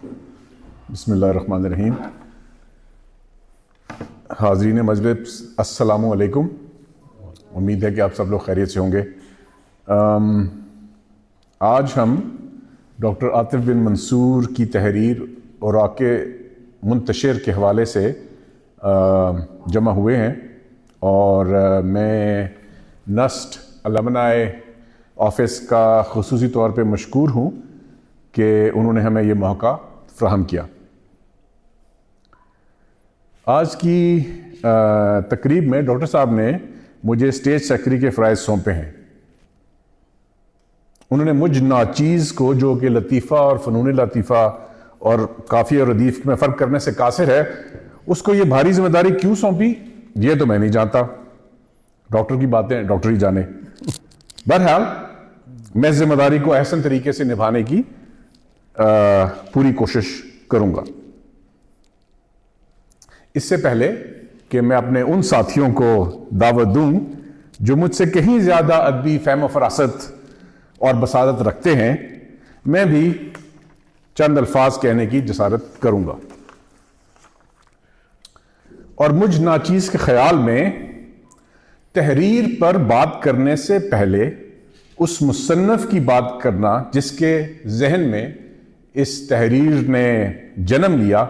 بسم اللہ الرحمن الرحیم. حاضرین مجلس السلام علیکم. امید ہے کہ آپ سب لوگ خیریت سے ہوں گے. آج ہم ڈاکٹر عاطف بن منصور کی تحریر اوراق منتشر کے حوالے سے جمع ہوئے ہیں، اور میں نسٹ المنائے آفس کا خصوصی طور پہ مشکور ہوں کہ انہوں نے ہمیں یہ موقع فراہم کیا. آج کی تقریب میں ڈاکٹر صاحب نے مجھے اسٹیج سیکرٹری کے فرائض سونپے ہیں. انہوں نے مجھ ناچیز کو، جو کہ لطیفہ اور فنون لطیفہ اور قافیہ اور ردیف میں فرق کرنے سے قاصر ہے، اس کو یہ بھاری ذمہ داری کیوں سونپی یہ تو میں نہیں جانتا. ڈاکٹر کی باتیں ڈاکٹر ہی جانے. بہرحال میں ذمہ داری کو احسن طریقے سے نبھانے کی پوری کوشش کروں گا. اس سے پہلے کہ میں اپنے ان ساتھیوں کو دعوت دوں جو مجھ سے کہیں زیادہ ادبی فہم و فراست اور بصارت رکھتے ہیں، میں بھی چند الفاظ کہنے کی جسارت کروں گا. اور مجھ ناچیز کے خیال میں تحریر پر بات کرنے سے پہلے اس مصنف کی بات کرنا جس کے ذہن میں اس تحریر نے جنم لیا،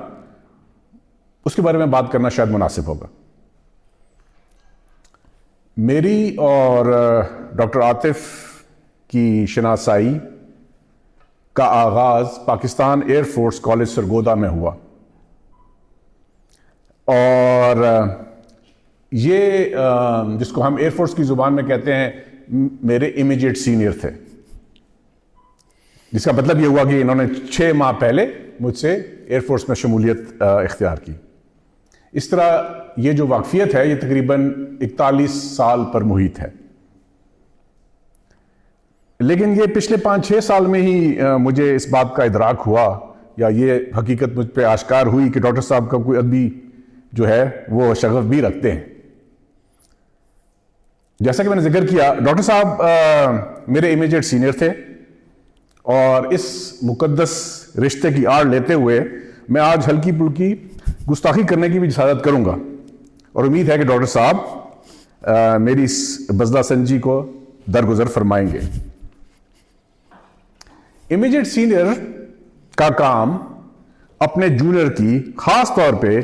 اس کے بارے میں بات کرنا شاید مناسب ہوگا. میری اور ڈاکٹر عاطف کی شناسائی کا آغاز Pakistan air force college Sargodha میں ہوا، اور یہ جس کو ہم ایئر فورس کی زبان میں کہتے ہیں میرے امیجیٹ سینئر تھے، جس کا مطلب یہ ہوا کہ انہوں نے 6 ماہ پہلے مجھ سے ایئر فورس میں شمولیت اختیار کی. اس طرح یہ جو واقفیت ہے یہ تقریباً 41 سال پر محیط ہے. لیکن یہ پچھلے 5-6 سال میں ہی مجھے اس بات کا ادراک ہوا، یا یہ حقیقت مجھ پہ آشکار ہوئی کہ ڈاکٹر صاحب کا کوئی ادبی جو ہے وہ شغف بھی رکھتے ہیں. جیسا کہ میں نے ذکر کیا، ڈاکٹر صاحب میرے امیجیٹ سینئر تھے، اور اس مقدس رشتے کی آڑ لیتے ہوئے میں آج ہلکی پھلکی گستاخی کرنے کی بھی جسارت کروں گا، اور امید ہے کہ ڈاکٹر صاحب میری اس بزدہ سنجی کو درگزر فرمائیں گے. امیجیٹ سینئر کا کام اپنے جونیئر کی، خاص طور پہ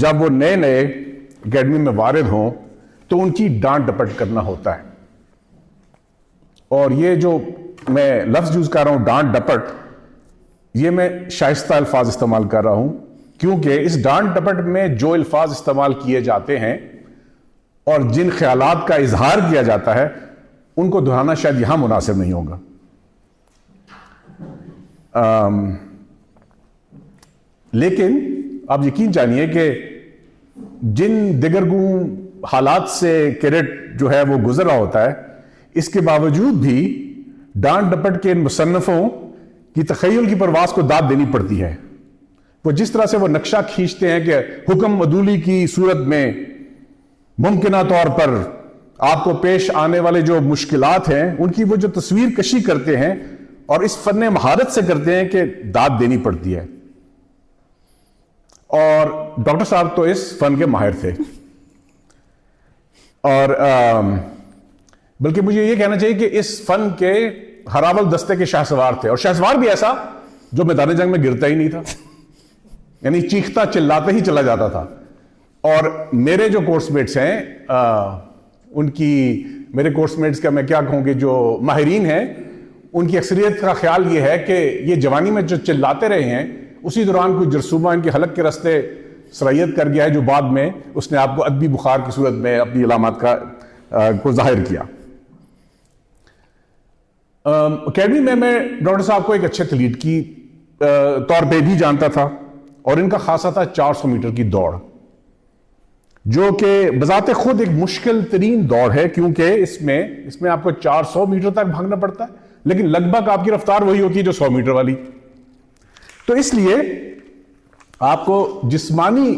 جب وہ نئے نئے اکیڈمی میں وارد ہوں تو ان کی ڈانٹ ڈپٹ کرنا ہوتا ہے. اور یہ جو میں لفظ یوز کر رہا ہوں ڈانٹ ڈپٹ، یہ میں شائستہ الفاظ استعمال کر رہا ہوں، کیونکہ اس ڈانٹ ڈپٹ میں جو الفاظ استعمال کیے جاتے ہیں اور جن خیالات کا اظہار کیا جاتا ہے ان کو دہرانا شاید یہاں مناسب نہیں ہوگا. لیکن آپ یقین جانیے کہ جن دیگرگوں حالات سے کیڈٹ جو ہے وہ گزر رہا ہوتا ہے، اس کے باوجود بھی ڈانٹ ڈپٹ کے ان مصنفوں کی تخیل کی پرواز کو داد دینی پڑتی ہے. وہ جس طرح سے وہ نقشہ کھینچتے ہیں کہ حکم عدولی کی صورت میں ممکنہ طور پر آپ کو پیش آنے والے جو مشکلات ہیں ان کی وہ جو تصویر کشی کرتے ہیں، اور اس فن مہارت سے کرتے ہیں کہ داد دینی پڑتی ہے. اور ڈاکٹر صاحب تو اس فن کے ماہر تھے، اور بلکہ مجھے یہ کہنا چاہیے کہ اس فن کے ہراول دستے کے شاہسوار تھے، اور شاہسوار بھی ایسا جو میدان جنگ میں گرتا ہی نہیں تھا، یعنی چیختا چلاتے ہی چلا جاتا تھا. اور میرے جو کورس میٹس ہیں میرے کورس میٹس کا میں کیا کہوں کہ جو ماہرین ہیں، ان کی اکثریت کا خیال یہ ہے کہ یہ جوانی میں جو چلاتے رہے ہیں اسی دوران کوئی جرثومہ ان کی حلق کے رستے سرایت کر گیا ہے، جو بعد میں اس نے آپ کو ادبی بخار کی صورت میں اپنی علامات کو ظاہر کیا. اکیڈمی میں ڈاکٹر صاحب کو ایک اچھے ایتھلیٹ کی طور پہ بھی جانتا تھا، اور ان کا خاصہ تھا 400 میٹر کی دوڑ، جو کہ بذات خود ایک مشکل ترین دوڑ ہے، کیونکہ اس میں آپ کو 400 میٹر تک بھاگنا پڑتا ہے، لیکن لگ بھگ آپ کی رفتار وہی ہوتی ہے جو 100 میٹر والی. تو اس لیے آپ کو جسمانی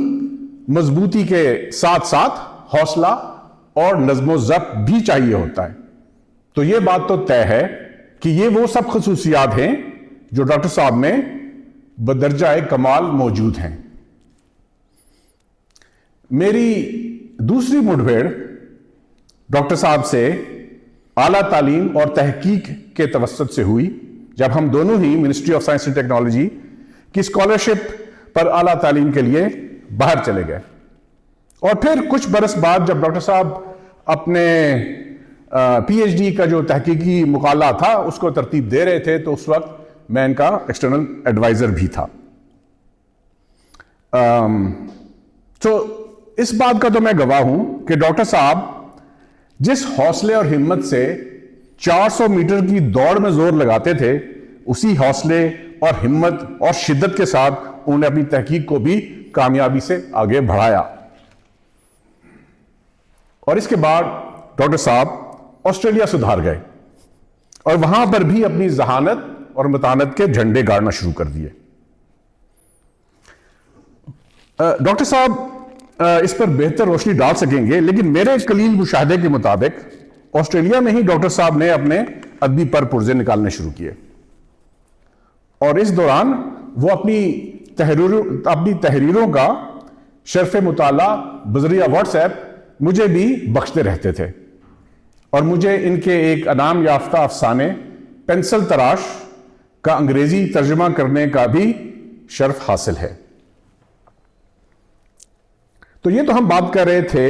مضبوطی کے ساتھ ساتھ حوصلہ اور نظم و ضبط بھی چاہیے ہوتا ہے. تو یہ بات تو طے ہے کہ یہ وہ سب خصوصیات ہیں جو ڈاکٹر صاحب میں بدرجہ کمال موجود ہیں۔ میری دوسری مڈبھیڑ ڈاکٹر صاحب سے اعلیٰ تعلیم اور تحقیق کے توسط سے ہوئی، جب ہم دونوں ہی ministry of science and technology کی اسکالرشپ پر اعلیٰ تعلیم کے لیے باہر چلے گئے۔ اور پھر کچھ برس بعد جب ڈاکٹر صاحب اپنے پی ایچ ڈی کا جو تحقیقی مقالہ تھا اس کو ترتیب دے رہے تھے، تو اس وقت میں ان کا ایکسٹرنل ایڈوائزر بھی تھا۔ تو اس بات کا تو میں گواہ ہوں کہ ڈاکٹر صاحب جس حوصلے اور ہمت سے 400 میٹر کی دوڑ میں زور لگاتے تھے، اسی حوصلے اور ہمت اور شدت کے ساتھ انہوں نے اپنی تحقیق کو بھی کامیابی سے آگے بڑھایا۔ اور اس کے بعد ڈاکٹر صاحب آسٹریلیا سدھار گئے اور وہاں پر بھی اپنی ذہانت اور متانت کے جھنڈے گاڑنا شروع کر دیے۔ ڈاکٹر صاحب اس پر بہتر روشنی ڈال سکیں گے، لیکن میرے قلیل مشاہدے کے مطابق آسٹریلیا میں ہی ڈاکٹر صاحب نے اپنے ادبی پرزے نکالنے شروع کیے، اور اس دوران وہ اپنی تحریروں کا شرف مطالعہ بذریعہ واٹس ایپ مجھے بھی بخشتے رہتے تھے، اور مجھے ان کے ایک انعام یافتہ افسانے پینسل تراش کا انگریزی ترجمہ کرنے کا بھی شرف حاصل ہے۔ تو یہ تو ہم بات کر رہے تھے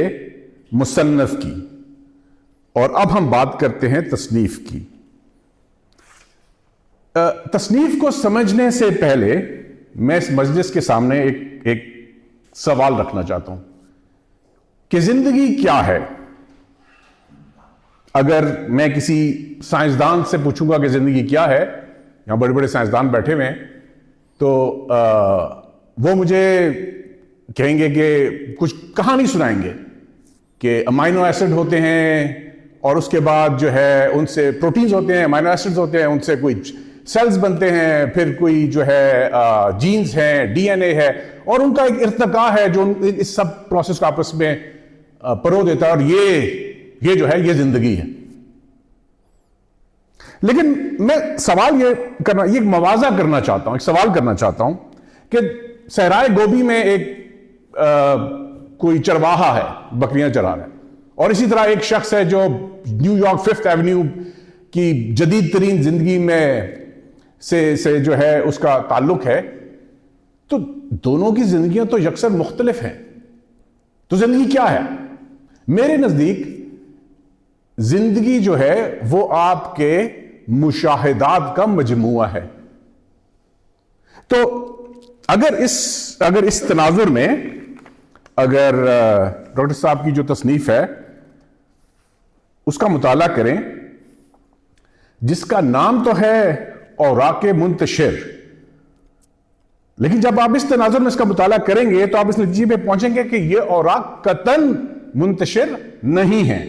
مصنف کی، اور اب ہم بات کرتے ہیں تصنیف کی۔ تصنیف کو سمجھنے سے پہلے میں اس مجلس کے سامنے ایک سوال رکھنا چاہتا ہوں کہ زندگی کیا ہے؟ اگر میں کسی سائنسدان سے پوچھوں گا کہ زندگی کیا ہے، یہاں بڑے بڑے سائنسدان بیٹھے ہوئے ہیں، تو وہ مجھے کہیں گے کہ کچھ کہانی سنائیں گے کہ امائنو ایسڈ ہوتے ہیں، اور اس کے بعد جو ہے ان سے پروٹینز ہوتے ہیں، امائنو ایسڈز ہوتے ہیں، ان سے کوئی سیلز بنتے ہیں، پھر کوئی جو ہے جینز ہیں، ڈی این اے ہے، اور ان کا ایک ارتقاء ہے جو اس سب پروسیس کو آپس میں پرو دیتا ہے، اور یہ جو ہے یہ زندگی ہے۔ لیکن میں سوال یہ موازہ کرنا چاہتا ہوں، ایک سوال کرنا چاہتا ہوں کہ صحرائے گوبی میں ایک کوئی چرواہا ہے، بکریاں چرا رہا ہے، اور اسی طرح ایک شخص ہے جو نیو یارک 5th ایونیو کی جدید ترین زندگی میں سے جو ہے اس کا تعلق ہے، تو دونوں کی زندگیاں تو یکسر مختلف ہیں۔ تو زندگی کیا ہے؟ میرے نزدیک زندگی جو ہے وہ آپ کے مشاہدات کا مجموعہ ہے۔ تو اگر اس تناظر میں اگر ڈاکٹر صاحب کی جو تصنیف ہے اس کا مطالعہ کریں، جس کا نام تو ہے اوراق منتشر، لیکن جب آپ اس تناظر میں اس کا مطالعہ کریں گے تو آپ اس نتیجے پہ پہنچیں گے کہ یہ اوراق قطعاً منتشر نہیں ہیں،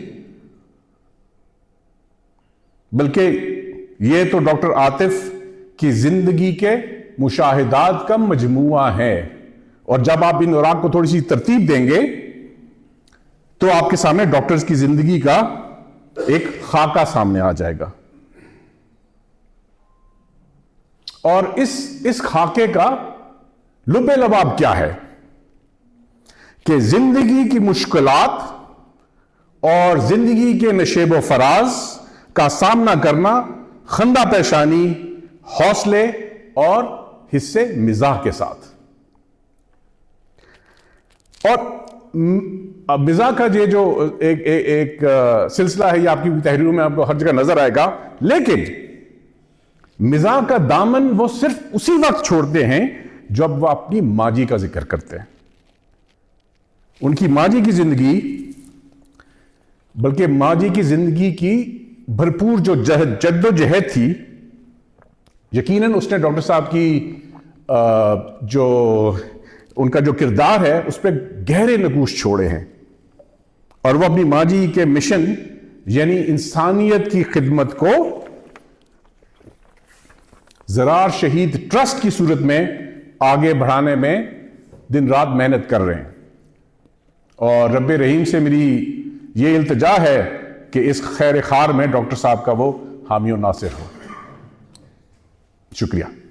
بلکہ یہ تو ڈاکٹر عاطف کی زندگی کے مشاہدات کا مجموعہ ہے۔ اور جب آپ ان اوراق کو تھوڑی سی ترتیب دیں گے تو آپ کے سامنے ڈاکٹرز کی زندگی کا ایک خاکہ سامنے آ جائے گا، اور اس خاکے کا لب لباب کیا ہے کہ زندگی کی مشکلات اور زندگی کے نشیب و فراز کا سامنا کرنا خندہ پیشانی، حوصلے اور حصے مزاح کے ساتھ۔ اور مزاح کا یہ جو ایک سلسلہ ہے، یہ آپ کی تحریروں میں آپ کو ہر جگہ نظر آئے گا، لیکن مزاح کا دامن وہ صرف اسی وقت چھوڑتے ہیں جب وہ اپنی ماضی کا ذکر کرتے ہیں، ان کی ماضی کی زندگی، بلکہ ماضی کی زندگی کی بھرپور جو جد و جہد تھی، یقیناً اس نے ڈاکٹر صاحب کی جو ان کا جو کردار ہے اس پہ گہرے نقوش چھوڑے ہیں، اور وہ اپنی ماضی کے مشن یعنی انسانیت کی خدمت کو زرار شہید ٹرسٹ کی صورت میں آگے بڑھانے میں دن رات محنت کر رہے ہیں۔ اور رب رحیم سے میری یہ التجا ہے کہ اس خیر خار میں ڈاکٹر صاحب کا وہ حامی و ناصر ہو۔ شکریہ۔